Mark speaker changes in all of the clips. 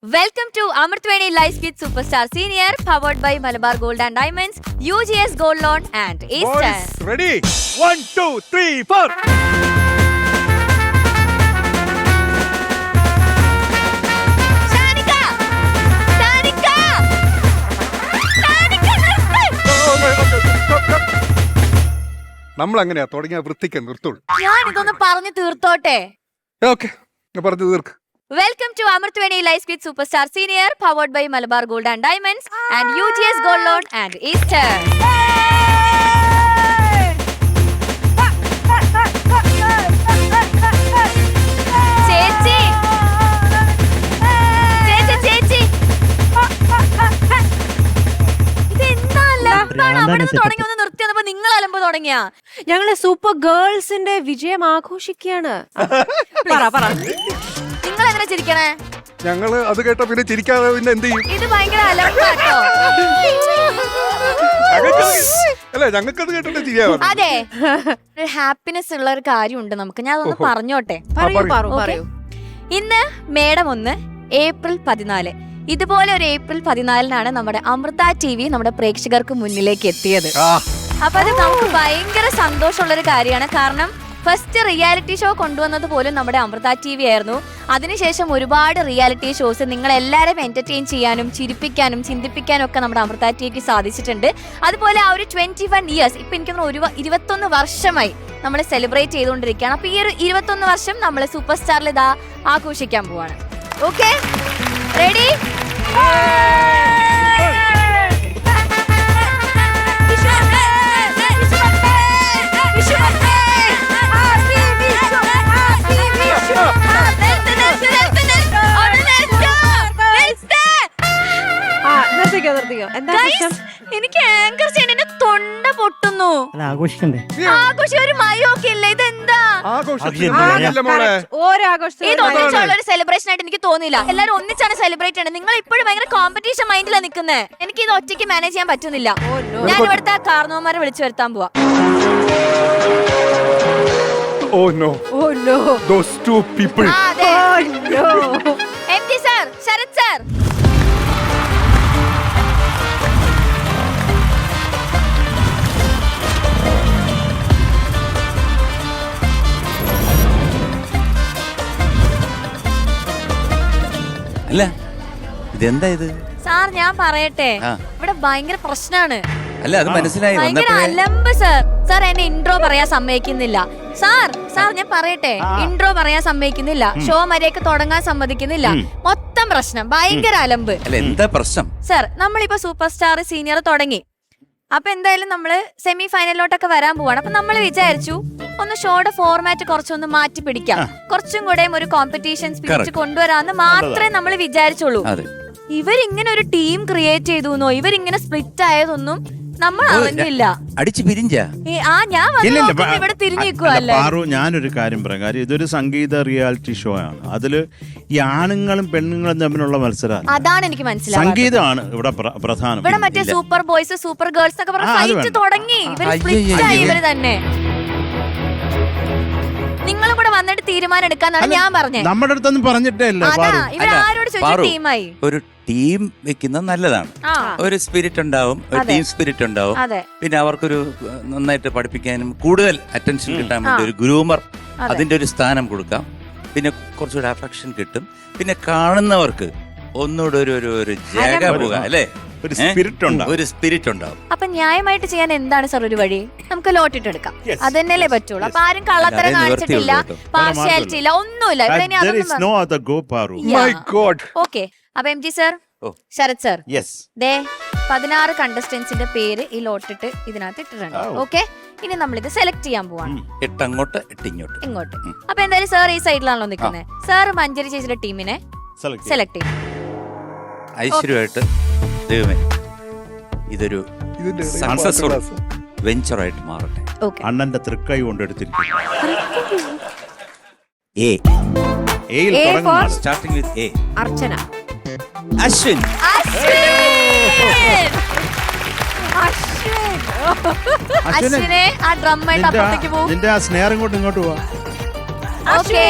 Speaker 1: Welcome to Amrithweni Life with Superstar Senior, powered by Malabar Gold and Diamonds, UGS Gold Loan and Eastern.
Speaker 2: Boys, ready? 1, 2, 3, 4.
Speaker 1: Shanika! Shanika! Shanika,
Speaker 2: നമ്മൾ അങ്ങനെയാ തുടങ്ങിയ വൃത്തിക്ക് നിർത്തുള്ളൂ.
Speaker 1: ഞാൻ ഇതൊന്ന് പറഞ്ഞു തീർത്തോട്ടെ.
Speaker 2: Okay, പറഞ്ഞു തീർക്ക്.
Speaker 1: Welcome to Amrithweni Life with Superstar Senior, powered by Malabar Gold and Diamonds and UGS Gold Loan and Eastern. ചേച്ചി ചേച്ചി അവിടെ തുടങ്ങി ഒന്ന് നിർത്തി വന്നപ്പോ നിങ്ങൾ അലമ്പ് തുടങ്ങിയാ.
Speaker 3: ഞങ്ങള് സൂപ്പർ ഗേൾസിന്റെ വിജയം ആഘോഷിക്കുകയാണ്. പറ
Speaker 1: നിങ്ങൾ എങ്ങനെ ചിരിക്കണേ?
Speaker 2: ഞങ്ങള് അത് കേട്ട പിന്നെ ചിരിക്കാതെ പിന്നെ എന്ത് ചെയ്യും?
Speaker 1: ഇത് ഭയങ്കര അലമ്പാട്ടോ.
Speaker 2: അല്ല, ഞങ്ങൾക്കത് കേട്ടിട്ട് ചിരിയാവും.
Speaker 1: അതെ, ഒരു ഹാപ്പിനെസ് ഉള്ള ഒരു കാര്യമുണ്ട് നമുക്ക്. ഞാൻ അതൊന്ന് പറഞ്ഞോട്ടെ.
Speaker 3: പറയൂ.
Speaker 1: ഇന്ന് മേഡം 1 ഏപ്രിൽ 14. ഇതുപോലെ ഒരു ഏപ്രിൽ 14 നമ്മുടെ അമൃത TV നമ്മുടെ പ്രേക്ഷകർക്ക് മുന്നിലേക്ക് എത്തിയത്. അപ്പൊ അത് നമുക്ക് ഭയങ്കര സന്തോഷമുള്ളൊരു കാര്യമാണ്. കാരണം ഫസ്റ്റ് റിയാലിറ്റി ഷോ കൊണ്ടുവന്നത് പോലും നമ്മുടെ അമൃത TV ആയിരുന്നു. അതിനുശേഷം ഒരുപാട് റിയാലിറ്റി ഷോസ് നിങ്ങളെല്ലാവരും എന്റർടൈൻ ചെയ്യാനും ചിരിപ്പിക്കാനും ചിന്തിപ്പിക്കാനും ഒക്കെ നമ്മുടെ അമൃത TVക്ക് സാധിച്ചിട്ടുണ്ട്. അതുപോലെ ആ ഒരു 21 ഇയേഴ്സ്, ഇപ്പൊ എനിക്ക് 21 വർഷമായി നമ്മൾ സെലിബ്രേറ്റ് ചെയ്തുകൊണ്ടിരിക്കുകയാണ്. അപ്പൊ ഈ ഒരു 21 വർഷം നമ്മൾ സൂപ്പർ സ്റ്റാറിൽ ഇതാ ആഘോഷിക്കാൻ പോവാണ്. Okay, ready? എനിക്ക് ആങ്കർ ചെയ്യാൻ എന്റെ തൊണ്ട പൊട്ടുന്നു.
Speaker 4: ആഘോഷിക്കണ്ടേ?
Speaker 1: ആഘോഷം ഒരു മയൊക്കെ ഇല്ല. ഇതെന്താ ഒരു സെലിബ്രേഷൻ ആയിട്ട് എനിക്ക് തോന്നിയില്ല. എല്ലാരും ഒന്നിച്ചാണ് സെലിബ്രേറ്റ് ചെയ്യുന്നത്. നിങ്ങൾ ഇപ്പോഴും ഭയങ്കര കോമ്പറ്റീഷൻ മൈൻഡിലാണ് നിൽക്കുന്നത്. എനിക്ക് ഇത് ഒറ്റയ്ക്ക് മാനേജ് ചെയ്യാൻ പറ്റുന്നില്ല. ഞാൻ ഇവിടുത്തെ കാർന്നോമാരെ വിളിച്ചു വരുത്താൻ പോവാ.
Speaker 2: Oh no. Those two people.
Speaker 1: MD sir, Sarath sir.
Speaker 5: അല്ല, ഇതെന്താ ഇത്?
Speaker 1: സാർ ഞാൻ പറയട്ടെ, ഇവിടെ ഭയങ്കര പ്രശ്നമാണ്.
Speaker 5: അല്ല, അത് മനസ്സിലായി.
Speaker 1: ഭയങ്കര അലമ്പ് സാർ. സാർ എന്നെ ഇൻട്രോ പറയാൻ സമ്മതിക്കുന്നില്ല. സാർ ഞാൻ പറയട്ടെ, ഇൻട്രോ പറയാൻ സമ്മതിക്കുന്നില്ല. ഷോ മര്യാദക്ക് തുടങ്ങാൻ സമ്മതിക്കുന്നില്ല. മൊത്തം പ്രശ്നം, ഭയങ്കര അലമ്പ്.
Speaker 5: എന്താ പ്രശ്നം?
Speaker 1: സാർ, നമ്മളിപ്പോ സൂപ്പർ സ്റ്റാർ സീനിയർ തുടങ്ങി. അപ്പൊ എന്തായാലും നമ്മള് സെമി ഫൈനലിലോട്ടൊക്കെ വരാൻ പോവാണ്. അപ്പൊ നമ്മൾ വിചാരിച്ചു ഒന്ന് ഷോയുടെ ഫോർമാറ്റ് കുറച്ചൊന്ന് മാറ്റി പിടിക്കാം, കുറച്ചും കൂടെ ഒരു കോമ്പറ്റീഷൻ സ്പിരിറ്റ് കൊണ്ടുവരാന്ന് മാത്രമേ നമ്മൾ വിചാരിച്ചുള്ളൂ. ഇവരിങ്ങനെ ഒരു ടീം ക്രിയേറ്റ് ചെയ്തു, ഇവരിങ്ങനെ സ്പ്ലിറ്റ് ആയതൊന്നും നമ്മൾ അറിഞ്ഞില്ല.
Speaker 5: അടിച്ചു പിരിഞ്ഞ
Speaker 1: ഇവിടെ തിരിഞ്ഞിരിക്കുവല്ലേ.
Speaker 4: ഞാനൊരു കാര്യം പറയാം. കാര്യം ഇതൊരു സംഗീത റിയാലിറ്റി ഷോ ആണ്. അതില് ഈ ആണുങ്ങളും പെണ്ണുങ്ങളും തമ്മിലുള്ള മത്സരം,
Speaker 1: അതാണ് എനിക്ക് മനസ്സിലായത്.
Speaker 4: സംഗീതമാണ് ഇവിടെ പ്രധാനം.
Speaker 1: ഇവിടെ മറ്റേ സൂപ്പർ ബോയ്സ് സൂപ്പർ ഗേൾസ് ഒക്കെ പറഞ്ഞ ഫൈറ്റ് തുടങ്ങി. ഇവര് തന്നെ നിങ്ങളും കൂടെ വന്നിട്ട് തീരുമാനം എടുക്കാന്നാണ് ഞാൻ പറഞ്ഞത്.
Speaker 4: നമ്മുടെ അടുത്തൊന്നും പറഞ്ഞിട്ടേ ഇല്ല.
Speaker 1: ഇവരാരോട് ചോദിച്ചു ടീമായി?
Speaker 5: ഒരു ടീം വെക്കുന്നത് നല്ലതാണ്. ഒരു സ്പിരിറ്റ് ഉണ്ടാവും, ഒരു ടീം സ്പിരിറ്റ് ഉണ്ടാവും. പിന്നെ അവർക്കൊരു നന്നായിട്ട് പഠിപ്പിക്കാനും കൂടുതൽ അറ്റൻഷൻ കിട്ടാൻ വേണ്ടി ഒരു ഗ്രൂമർ, അതിന്റെ ഒരു സ്ഥാനം കൊടുക്കാം. പിന്നെ കുറച്ചുകൂടെ അഫെക്ഷൻ കിട്ടും. പിന്നെ കാണുന്നവർക്ക് ഒന്നുകൂടെ ഒരു ജാഗ പോകാം, അല്ലേ? ഒരു സ്പിരിറ്റ് ഉണ്ടാവും.
Speaker 1: അപ്പൊ ന്യായമായിട്ട് ചെയ്യാൻ എന്താണ് സാർ ഒരു വഴി? നമുക്ക് ലോട്ടിട്ടെടുക്കാം. അത് തന്നെയല്ലേ പറ്റുള്ളൂ. അപ്പൊ ആരും കള്ളത്തരം കാണിച്ചിട്ടില്ല, പാർഷ്യാലിറ്റി ഇല്ല, ഒന്നുമില്ല. ഓക്കെ, അപ്പൊ MG സർ, ശരത് സർ, 16 കണ്ടസ്റ്റന്റ്സിന്റെ പേര് ഈ ലോട്ടിട്ട് ഇതിനകത്ത് ഇട്ടിട്ടുണ്ട്. ഓക്കെ, ഇനി നമ്മളിത് സെലക്ട് ചെയ്യാൻ പോവാണ്. ഇങ്ങോട്ട്. അപ്പൊ എന്തായാലും സാർ ഈ സൈഡിലാണല്ലോ നിൽക്കുന്നത്. സാർ മഞ്ചേരി ചേച്ചിയുടെ ടീമിനെ സെലക്ട് ചെയ്യും.
Speaker 5: ഐശ്വര്യമായിട്ട് ദൈവമേ, ഇതൊരു സക്സസ്ഫുൾ വെഞ്ചർ ആയിട്ട് മാറട്ടെ.
Speaker 4: അണ്ണന്റെ തൃക്കൈ കൊണ്ടെടുത്തിരിക്കും.
Speaker 5: Starting with A.
Speaker 3: Archana.
Speaker 5: Ashwin.
Speaker 1: അശ്വിനെ ആ ഡ്രമ്മായിട്ട് അപ്പുറത്തേക്ക് പോകും.
Speaker 4: നിന്റെ ആ സ്നേഹം കൊണ്ട് ഇങ്ങോട്ട് പോവാ.
Speaker 1: ഓക്കെ,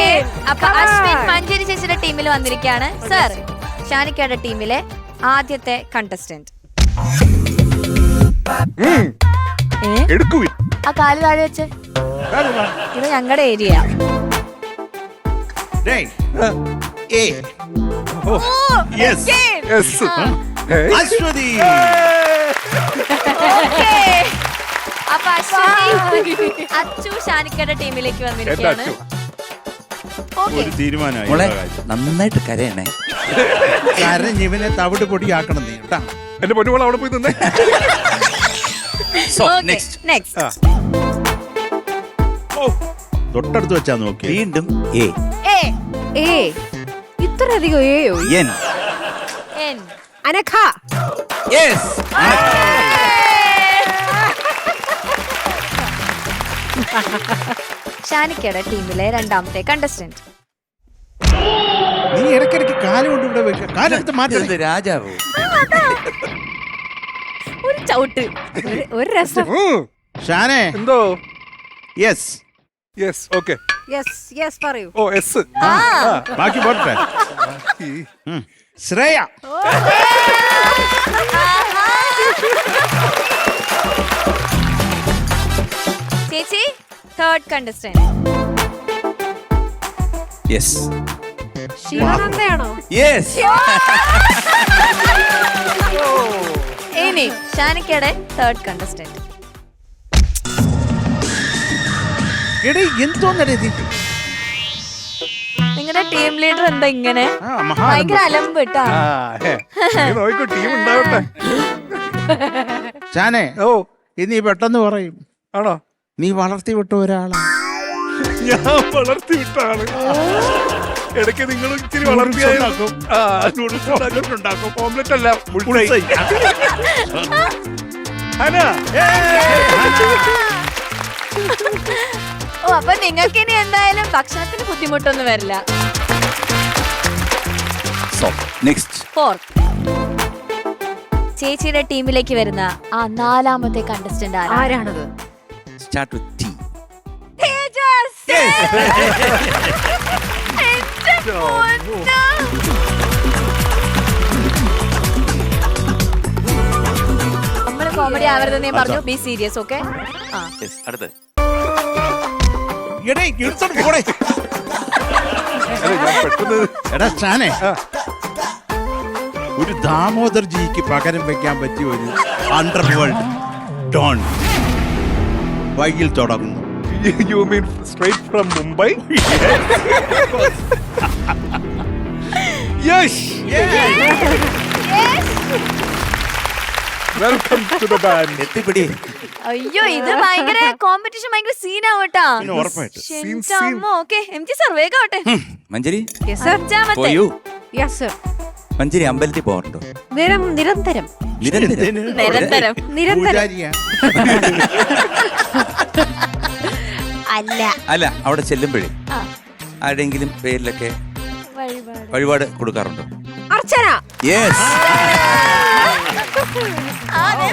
Speaker 1: അപ്പൊ അശ്വിൻ മഞ്ചേരി ചേച്ചിയുടെ ടീമിൽ വന്നിരിക്കുകയാണ്. സർ, ഷാനിക്കയുടെ ടീമിലെ ആദ്യത്തെ കണ്ടസ്റ്റന്റ്.
Speaker 2: എടുക്കുവിൻ.
Speaker 1: ആ കാല് താഴെ വെച്ച്. ഇത് ഞങ്ങളുടെ ഏരിയ.
Speaker 4: ഡേയ്. ഏ. ഓ, yes.
Speaker 2: Yes. Hey.
Speaker 4: Aswathy.
Speaker 1: Okay. അപ്പൊ അച്ചു ഷാനിക്കയുടെ ടീമിലേക്ക് വന്നിരിക്കുകയാണ്.
Speaker 4: ഒരു തീരുമാനമായി
Speaker 5: മോളെ
Speaker 4: ഉള്ള കാര്യം.
Speaker 5: നന്നായിട്ട് കരയണേ.
Speaker 4: കരഞ്ഞിവനെ തവിട് പൊടിയാക്കണം നീ കേട്ടാ.
Speaker 2: എന്റെ പൊന്നുമോൾ അവിടെ പോയി നിന്നേ.
Speaker 5: So,
Speaker 1: Okay,
Speaker 5: next.
Speaker 1: next.
Speaker 4: തൊട്ടടുത്ത് വെച്ചാ നോക്കി.
Speaker 5: വീണ്ടും എ.
Speaker 1: A.
Speaker 3: ഏ ഇത്രയധികം ഏയോ?
Speaker 5: എൻ.
Speaker 1: N.
Speaker 3: അനഘ.
Speaker 5: യെസ്.
Speaker 1: ഷാനിക്കയുടെ ടീമിലെ രണ്ടാമത്തെ കണ്ടസ്റ്റന്റ്.
Speaker 4: നീ ഇടയ്ക്കിടയ്ക്ക് കാല് കൊണ്ട് ഇവിടെ വെക്കുക. കാലെടുത്ത് മാറ്റി.
Speaker 5: ഇത് രാജാവോ?
Speaker 1: ഒരു ചവിട്ട്.
Speaker 3: ഒരു രസം.
Speaker 4: ഷാനെ.
Speaker 2: എന്തോ?
Speaker 4: Yes.
Speaker 2: Yes. Okay.
Speaker 3: Yes yes പറയൂ.
Speaker 2: ഓ എസ്.
Speaker 4: ബാക്കി പോട്ടെ. ശ്രേയ.
Speaker 1: ചേച്ചി തേർഡ് കണ്ടസ്റ്റന്റ്.
Speaker 5: യെസ്.
Speaker 3: ശിവാനന്ദയാണോ?
Speaker 5: യെസ്.
Speaker 1: ഇനി ഷാനിക്കയുടെ തേർഡ് കണ്ടസ്റ്റന്റ്.
Speaker 4: എടേ എന്തോന്നടേ ഇത്?
Speaker 1: നിങ്ങളുടെ ടീം ലീഡർ എന്താ ഇങ്ങനെ
Speaker 4: മഹാ
Speaker 1: ഭയങ്കര അലമ്പ് കേട്ടാ.
Speaker 2: നോക്കൂ, ടീം ഉണ്ടാവട്ടെ.
Speaker 4: ഷാനെ.
Speaker 2: ഓ
Speaker 4: ഇനി പെട്ടെന്ന് പറയും.
Speaker 2: ആണോ?
Speaker 4: നീ വളർത്തി വിട്ട ഒരാളാ.
Speaker 2: ഞാൻ വളർത്തി വിട്ടാണ്. ഇടയ്ക്ക് നിങ്ങൾ ഇച്ചിരി വളർത്തിയാക്കും. ഓംലെറ്റ് അല്ല, ഹന.
Speaker 1: ഓ അപ്പൊ നിങ്ങൾക്ക് ഇനി എന്തായാലും ഭക്ഷണത്തിന് ബുദ്ധിമുട്ടൊന്നും വരില്ല.
Speaker 5: So, next.
Speaker 1: ഫോർത്ത്. ചേച്ചിയുടെ ടീമിലേക്ക് വരുന്ന ആ നാലാമത്തെ കണ്ടസ്റ്റന്റ്
Speaker 3: ആരാണത്?
Speaker 5: Start with T.
Speaker 1: നമ്മള് കോമഡി ആവരുതെന്ന് ഞാൻ പറഞ്ഞു. Be serious. ഓക്കെ.
Speaker 5: Yes. അടുത്ത്.
Speaker 4: എടേ എടുത്തോണ്ട് പോടേ.
Speaker 2: ഞാൻ പെട്ടെന്ന്
Speaker 4: എടാ ഷാനെ. ഒരു ദാമോദർ ജിക്ക് പകരം വെക്കാൻ പറ്റിയ ഒരു അണ്ടർവേൾഡ് ഡോൺ വൈകിൽ തുടങ്ങുന്നു.
Speaker 2: You mean straight from Mumbai? Yes. Welcome to the band.
Speaker 5: എത്തിപ്പിടി.
Speaker 1: അയ്യോ ഇത് ഭയങ്കര കോമ്പറ്റീഷൻ, ഭയങ്കര സീനാവട്ടാ.
Speaker 4: പിന്നെ ഉറപ്പായിട്ട്.
Speaker 1: ഓക്കെ എം ജി സർ വേഗം ആവട്ടെ.
Speaker 5: മഞ്ജരി
Speaker 3: യെസ് സർ.
Speaker 1: അഞ്ചാമത്തെ.
Speaker 5: പോയു.
Speaker 3: Yes sir.
Speaker 5: മഞ്ജരി അമ്പലത്തിൽ പോകാറുണ്ടോ?
Speaker 3: നിരന്തരം
Speaker 1: നിരന്തരം.
Speaker 4: പൂജാരിയാ.
Speaker 1: അല്ല
Speaker 5: അല്ല, അവിടെ ചെല്ലുമ്പോഴേ
Speaker 1: ആ,
Speaker 5: ആരുടെങ്കിലും പേരിലൊക്കെ
Speaker 1: വഴിപാട്.
Speaker 5: വഴിപാട് കൊടുക്കാറുണ്ടോ?
Speaker 3: അർച്ചന.
Speaker 5: യെസ്.
Speaker 1: അതെ,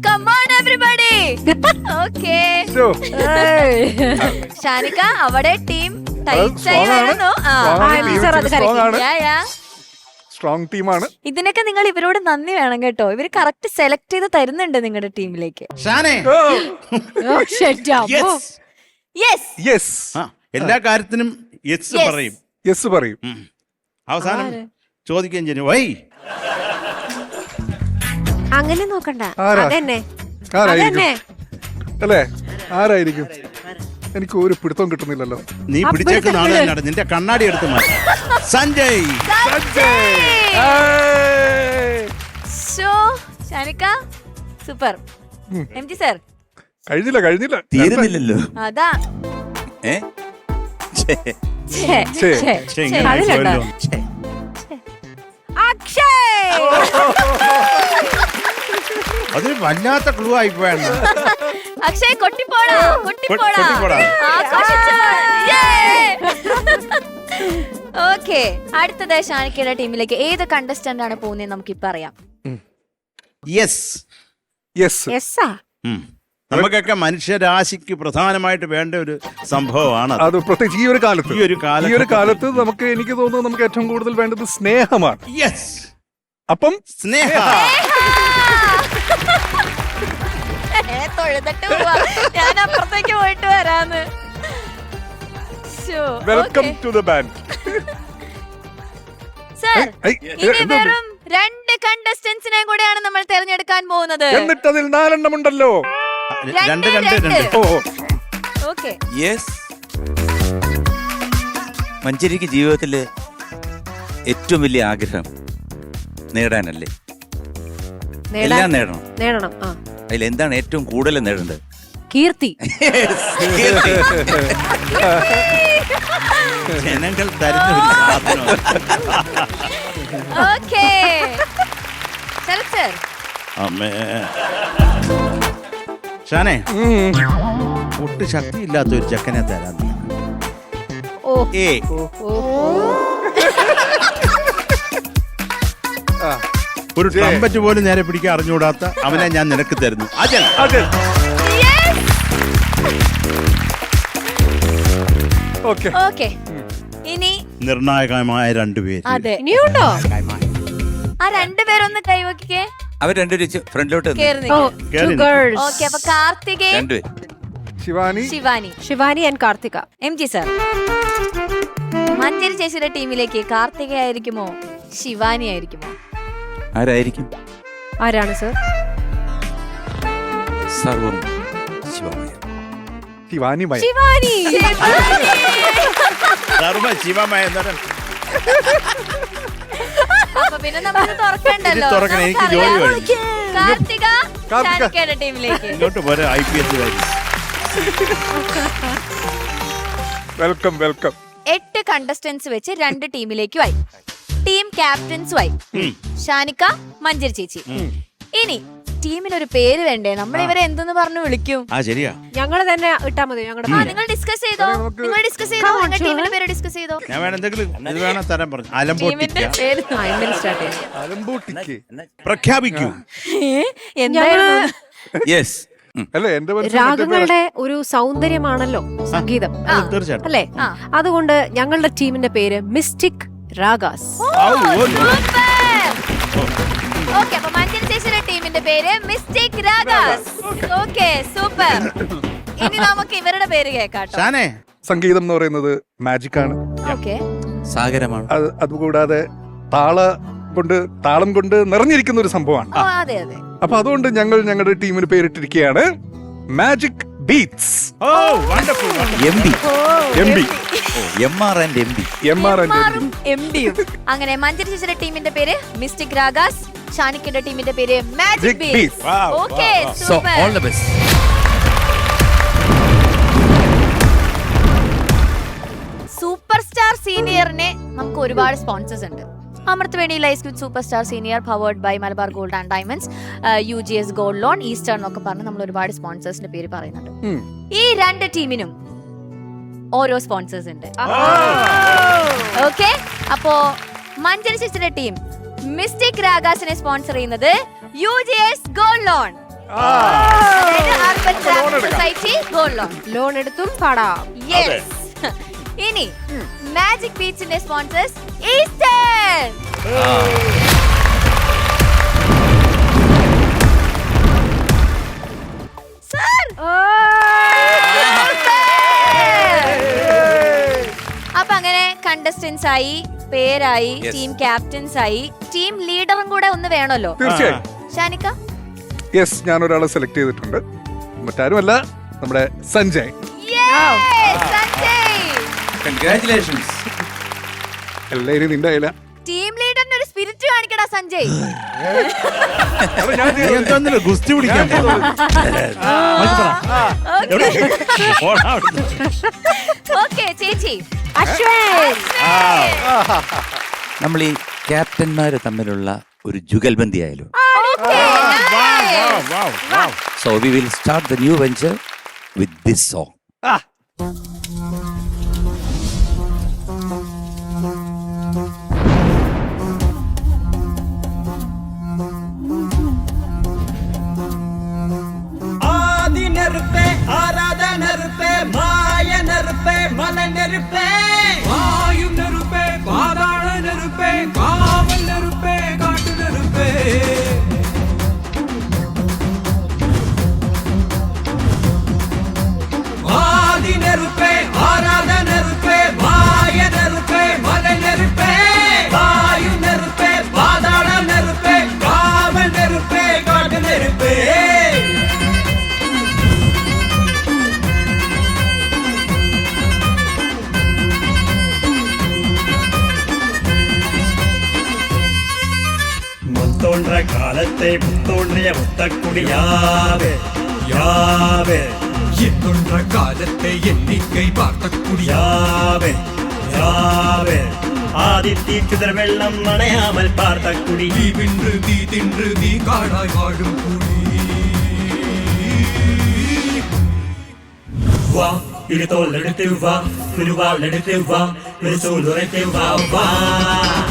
Speaker 1: Come on everybody. Okay.
Speaker 2: So,
Speaker 1: ഷാനിക്ക അവിടെ ടീം
Speaker 2: strong ആണ്. Strong ആണ്. Team strong ആണ്. Strong team-ആണ്.
Speaker 1: ഇതിനൊക്കെ നിങ്ങൾ ഇവരോട് നന്ദി വേണം കേട്ടോ. ഇവര് കറക്റ്റ് സെലക്ട് ചെയ്ത് തരുന്നുണ്ട് നിങ്ങളുടെ ടീമിലേക്ക്.
Speaker 4: ഷാനെ.
Speaker 2: Oh.
Speaker 4: Yes.
Speaker 1: Yes
Speaker 2: Yes.
Speaker 4: ആ, എല്ലാ കാര്യത്തിനും യെസ്
Speaker 1: Yes.
Speaker 4: പറയും.
Speaker 2: Yes പറയും.
Speaker 4: അവസാനം ചോദിക്കുകയും ചെയ്യും വൈ.
Speaker 3: അങ്ങനെ നോക്കണ്ട.
Speaker 2: ആരാ?
Speaker 3: അതന്നെ
Speaker 2: ആരായിരിക്കും?
Speaker 3: അതന്നെ.
Speaker 2: അല്ലേ? ആരായിരിക്കും? എനിക്ക് ഒരു പിടുത്തവും കിട്ടുന്നില്ലല്ലോ.
Speaker 4: നീ പിടിച്ചേക്കുന്ന ആള് തന്നെയാണ്. നിന്റെ കണ്ണാടി എടുത്ത് മാറ്റി. സഞ്ജയ്.
Speaker 1: ഷോ ഷാനിക്ക സൂപ്പർ. എം ജി സർ
Speaker 2: കഴിഞ്ഞില്ല.
Speaker 5: തീരുന്നില്ലല്ലോ.
Speaker 1: അതാ
Speaker 5: ഏ ഛേ.
Speaker 1: ഛേ,
Speaker 2: ഛേ.
Speaker 1: ഛേ,
Speaker 4: പക്ഷേ
Speaker 1: ഛേ.
Speaker 4: ഇങ്ങനെ
Speaker 1: അതിലുണ്ടോ?
Speaker 4: ചോദില്ലോ.
Speaker 3: അക്ഷയ്.
Speaker 4: അതൊരു വല്ലാത്ത ക്ലൂ ആയി പോയാണ്.
Speaker 1: അക്ഷയ് കൊട്ടിപ്പോടാ.
Speaker 4: കൊട്ടിപ്പോടാ.
Speaker 1: ഓക്കെ അടുത്തത് ഷാനിക്കയുടെ ടീമിലേക്ക് ഏത് കണ്ടസ്റ്റന്റ് ആണ് പോകുന്നത് നമുക്ക് ഇപ്പൊ അറിയാം.
Speaker 4: യെസ്.
Speaker 2: Yes.
Speaker 3: യെസ്സാ.
Speaker 4: നമുക്കൊക്കെ മനുഷ്യരാശിക്ക് പ്രധാനമായിട്ട് വേണ്ട ഒരു സംഭവമാണ്
Speaker 2: അത് പ്രത്യേകിച്ച് ഈ ഒരു കാലത്ത് ഈ ഒരു കാലത്ത് നമുക്ക് എനിക്ക് തോന്നുന്നു നമുക്ക് ഏറ്റവും കൂടുതൽ വേണ്ടത് സ്നേഹമാണ്.
Speaker 4: യെസ്,
Speaker 2: അപ്പം
Speaker 4: സ്നേഹ.
Speaker 1: തൊഴുതിട്ട് പോവാ. ഞാൻ അപ്പുറത്തേക്ക് പോയിട്ട് വരാന്ന്.
Speaker 2: Welcome to the band.
Speaker 1: Sir, ഇനി വെറും 2 കണ്ടസ്റ്റന്റ്സിനെ കൂടെയാണ് നമ്മൾ തിരഞ്ഞെടുക്കാൻ പോകുന്നത്.
Speaker 2: എന്നിട്ട് അതിൽ 4 എണ്ണം ഉണ്ടല്ലോ.
Speaker 4: രണ്ട്.
Speaker 2: ഓ,
Speaker 1: ഓക്കെ.
Speaker 5: യെസ്, മഞ്ചേരിക്ക് ജീവിതത്തില് ഏറ്റവും വലിയ ആഗ്രഹം നേടാനല്ലേ? എല്ലാം നേടണം.
Speaker 3: നേടണം. ആ,
Speaker 5: അതിലെന്താണ് ഏറ്റവും കൂടുതൽ നേടേണ്ടത്?
Speaker 3: കീർത്തി.
Speaker 4: ജനങ്ങൾ തരുന്ന ഒരു സാധനമാണ്.
Speaker 1: ഓക്കെ. ശരത് സർ,
Speaker 4: അമ്മേ ഷാനെ, ഒട്ടും ശക്തിയില്ലാത്ത ഒരു ചെക്കനെ തരാൻ.
Speaker 3: ഓ,
Speaker 4: ഏ ഒരു ട്രംപറ്റ് പോലും നേരെ പിടിക്കാൻ അറിഞ്ഞുകൂടാത്ത അവനെ ഞാൻ നിനക്ക് തരുന്നു. അജൽ.
Speaker 1: ഓക്കെ. ഇനി
Speaker 4: നിർണായകമായ 2 പേര്.
Speaker 1: അതെ,
Speaker 3: ഇനിയുണ്ടോ?
Speaker 1: ആ 2 പേരൊന്ന് കൈവക്കിക്കേ.
Speaker 5: അവർ രണ്ടുപേരും ഫ്രണ്ടിലോട്ട് നിന്ന്.
Speaker 1: കേറി
Speaker 3: ഓ,
Speaker 1: നിൽക്ക്.
Speaker 3: 2 girls.
Speaker 1: ഓക്കെ, അപ്പൊ കാർത്തികേയൻ,
Speaker 5: രണ്ടുപേരും.
Speaker 2: Shivani,
Speaker 1: Shivani,
Speaker 3: Shivani and Karthika.
Speaker 1: MG sir. Manjeri ചേച്ചിയുടെ ടീമിലേക്ക് കാർത്തിക ആയിരിക്കുമോ ശിവാനി ആയിരിക്കുമോ?
Speaker 5: ആരായിരിക്കും?
Speaker 3: ആരാണ് സർ?
Speaker 5: സർവം ശിവമയ.
Speaker 2: ശിവാനി മയ.
Speaker 3: ശിവാനി.
Speaker 4: സർവ്വ ശിവമയ എന്ന് പറഞ്ഞാൽ
Speaker 1: അപ്പൊ പിന്നെ നമുക്ക് തുറക്കണ്ടല്ലോ.
Speaker 4: ഇത് തുറക്കണം, എനിക്ക് ജോലി വേണം.
Speaker 1: കാർത്തിക
Speaker 2: കാർത്തിക.
Speaker 1: ഷാനിക്കയുടെ ടീമിലേക്ക്.
Speaker 4: ഇങ്ങോട്ട് പോരെ. IPS
Speaker 2: welcome welcome.
Speaker 1: 8 കണ്ടസ്റ്റന്റ്സ് വെച്ച് 2 ടീമിലേക്കുമായി. ടീം ക്യാപ്റ്റൻസുമായി ഷാനിക്ക, മഞ്ചേരി ചേച്ചി. ഇനി ടീമിനൊരു പേര് വേണ്ടേ? നമ്മൾ ഇവരെ എന്തെന്ന് പറഞ്ഞു വിളിക്കും?
Speaker 4: ശരിയാ.
Speaker 3: ഞങ്ങള് തന്നെ ഇട്ടാ മതി. ഞങ്ങളുടെ
Speaker 1: നിങ്ങൾ ഡിസ്കസ് ചെയ്തോ. നിങ്ങൾ ഡിസ്കസ് ചെയ്തോ. നിങ്ങൾ ടീമിന്റെ പേര് ഡിസ്കസ് ചെയ്തോ.
Speaker 4: ഞാൻ വേണം എന്തെങ്കിലും ഇത് വേണം തരാൻ പറഞ്ഞു.
Speaker 1: ടീമിന്റെ
Speaker 4: അലമ്പോട്ടിക്ക
Speaker 1: പേര്
Speaker 3: സ്റ്റാർട്ട് ചെയ്യാം.
Speaker 2: അലമ്പൂട്ടിക്ക്
Speaker 4: പ്രഖ്യാപിക്കൂ.
Speaker 1: എന്തായിരുന്നു?
Speaker 5: യെസ്.
Speaker 2: അല്ലേ എന്റെ മനസ്സിൽ
Speaker 3: രാഗങ്ങളുടെ ഒരു സൗന്ദര്യമാണല്ലോ സംഗീതം,
Speaker 4: തീർച്ചയായിട്ടും.
Speaker 3: അല്ലേ? അതുകൊണ്ട് ഞങ്ങളുടെ ടീമിന്റെ പേര് മിസ്റ്റിക് രാഗാസ്.
Speaker 1: ഓക്കെ, അപ്പൊ മഞ്ചേരി ചേച്ചിയുടെ ടീമിന്റെ പേര് മിസ്റ്റേക്ക് രാഗാസ്. Okay, super. ഇനി നമുക്ക് ഇവരുടെ പേര് കേൾക്കാട്ടോ.
Speaker 4: ഷാനെ,
Speaker 2: സംഗീതം എന്ന് പറയുന്നത് മാജിക് ആണ്.
Speaker 1: ഓക്കെ,
Speaker 5: സാഗരമാണ്.
Speaker 2: അതുകൂടാതെ താളം കൊണ്ട് നിറഞ്ഞിരിക്കുന്ന ഒരു സംഭവമാണ്.
Speaker 1: ഓ അതെ അതെ.
Speaker 2: അപ്പൊ അതുകൊണ്ട് ഞങ്ങൾ ഞങ്ങളുടെ ടീമിന് പേരിട്ടിരിക്കുകയാണ് magic beats.
Speaker 5: MB. MR and MB.
Speaker 1: MDയും. അങ്ങനെ മഞ്ചേരി ചേച്ചിയുടെ ടീമിന്റെ പേര് മിസ്റ്റിക് രാഗാസ്, ഷാനിക്കിന്റെ ടീമിന്റെ പേര് magic beats. Okay,
Speaker 5: So
Speaker 1: super.
Speaker 5: all the best.
Speaker 1: Super star സീനിയറിനെ നമുക്ക് ഒരുപാട് സ്പോൺസേഴ്സ് ഉണ്ട്. Amruthaveni life with super star senior powered by Malabar gold and diamonds, UGS gold loan, Eastern എന്നൊക്കെ പറഞ്ഞ് നമ്മൾ ഒരുപാട് സ്പോൺസേഴ്സിന്റെ പേര് പറയുന്നുണ്ട്. ഈ 2 ടീമിനും ഓരോ സ്പോൺസേഴ്സ് ഉണ്ട്. ഓക്കെ, അപ്പോ മഞ്ചേരി ചേച്ചിയുടെ ടീം മിസ്റ്റിക് രാഗാസിനെ സ്പോൺസർ ചെയ്യുന്നത് UGS gold loan, urban society gold loan.
Speaker 3: Loan എടുത്തും പാടാം.
Speaker 1: യെസ്. ഇനി മാജിക് ബീച്ചിന്റെ സ്പോൺസേഴ്സ് ഈസ്റ്റേൺ. സർ, അപ്പൊ അങ്ങനെ കണ്ടസ്റ്റന്റ്സ് ആയി, പേരായി, ടീം ക്യാപ്റ്റൻസ് ആയി, ടീം ലീഡറും കൂടെ ഒന്ന് വേണമല്ലോ.
Speaker 2: തീർച്ചയായും.
Speaker 1: ഷാനിക്ക?
Speaker 2: യെസ്, ഞാൻ ഒരാളെ സെലക്ട് ചെയ്തിട്ടുണ്ട്. മറ്റാരുമല്ല, നമ്മുടെ സഞ്ജയ്.
Speaker 5: Congratulations.
Speaker 2: എല്ലാവരും നിന്റെ കയ്യില.
Speaker 1: ടീം ലീഡറിന്റെ ഒരു സ്പിരിറ്റ് കാണിക്കടാ സഞ്ജയ്.
Speaker 4: ഗുസ്തി പിടിക്കാൻ
Speaker 1: ഓക്കെ, ചേച്ചി
Speaker 5: നമ്മൾ ഈ ക്യാപ്റ്റന്മാര് തമ്മിലുള്ള ഒരു ജുഗൽബന്ദി ആയാലും. So we will start the new venture with this song.
Speaker 6: ആദിന தோன்ற காலத்தை முத்தோன்றிய முத்தக்குடியாவே யாவே
Speaker 7: எந்தொன்ற காலத்தை எண்ணிக்கை பார்த்த
Speaker 6: குடியாவே யாவே ஆதித்தி சிதற வெள்ளம் மணையாமல் பார்த்த குடி
Speaker 7: தீ வின்று தீ தின்று தீ காடாய் வாழும் குடி
Speaker 6: வா இரு தோல் எடுத்து வா திருவாள் எடுத்து வா திருசூல் உரைத்து வா வா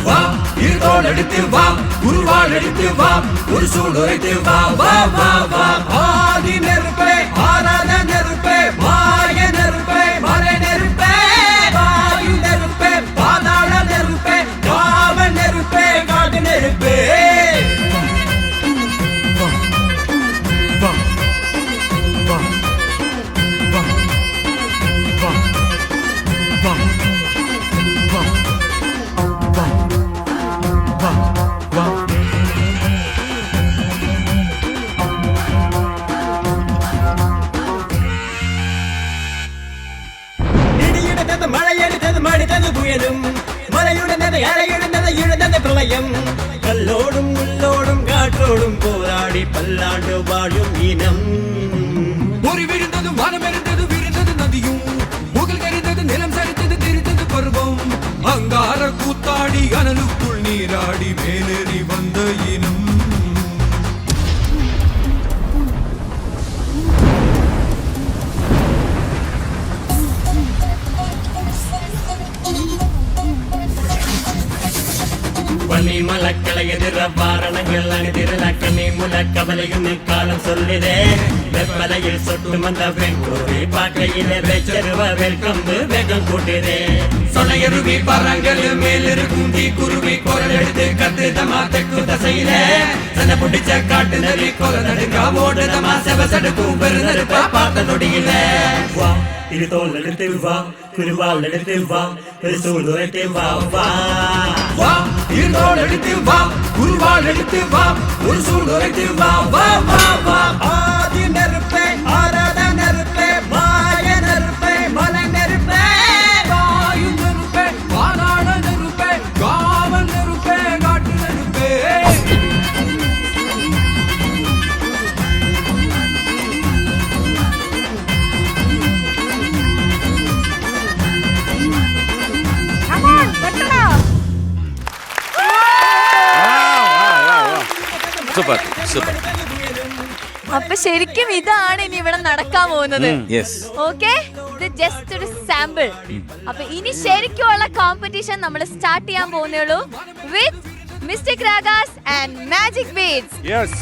Speaker 7: வா இருதோள் எடுத்து வா குருவாள் எடுத்து வா ஒரு சூடு உரைத்து வா வா வா வா ஆதி நெருப்பே ஆராத நெருப்பே மாய நெருப்பே மலை நெருப்பே வாயு நெருப்பே பாதாள நெருப்பே காம நெருப்பே காடு நெருப்பே
Speaker 6: இடியிடத்தது மழை எடுத்தது மடித்தது புயலும் மலையுடனது அலையுடனது இழந்தது பிரளயம் கல்லோடும் முள்ளோடும் காற்றோடும் போராடி பல்லாண்டு வாழும் இனம்
Speaker 7: ஒரு விழுந்தது வானம் இருந்தது விழுந்தது நதியும் முகல் கரிந்தது நிலம் சரித்தது தெரிந்தது பருவம் அங்கார கூத்தாடி அனலுக்குள் நீராடி மேலேறி வந்த இனம்
Speaker 6: பனி மலக்களை எதிர வாரணங்கள் அணிதிரல கனி முலக்கவலையும் காலம் சொல்லுதே வெப்பலையில் சொட்டு வந்த வெங்கோரி பாக்கையிலே வெச்சருவ வெல்கம்பு வேகம் கூட்டுதே
Speaker 7: சொலையருவி பறங்கள் மேலிருக்கும் தீ குருவி குரல் எடுத்து கத்துதமா தெற்கு தசையிலே சன புடிச்ச காட்டு நெறி கொல நடுங்கா ஓடுதமா செவசடுக்கும் பெருநெருப்ப பார்த்த நொடியில
Speaker 6: வா இரு தோல் எடுத்து வா குருவால் எடுத்து வா திருசூல் உரைத்து வா வா
Speaker 7: வா இருதோள் எடுத்து வா குருவாள் எடுத்து வா ஒரு சூடு உரைத்து வா வா வா வா ஆதி நெருப்பே ஆராத நெருப்பே மாய நெருப்பே மலை நெருப்பே வாயு நெருப்பே பாதாள நெருப்பே காவல் நெருப்பே காட்டு நெருப்பே
Speaker 5: സൂപ്പർ സൂപ്പർ.
Speaker 1: അപ്പൊ ശരിക്കും ഇതാണ് ഇനി ഇവിടെ നടക്കാൻ പോകുന്നത്.
Speaker 5: യെസ്.
Speaker 1: ഓക്കെ, ഇത് ജസ്റ്റ് ഒരു സാമ്പിൾ. അപ്പൊ ഇനി ശരിക്കുള്ള കോമ്പറ്റീഷൻ നമ്മൾ സ്റ്റാർട്ട് ചെയ്യാൻ പോകുന്നേ ഉള്ളൂ with mystic Ragas and magic beats.
Speaker 2: Yes.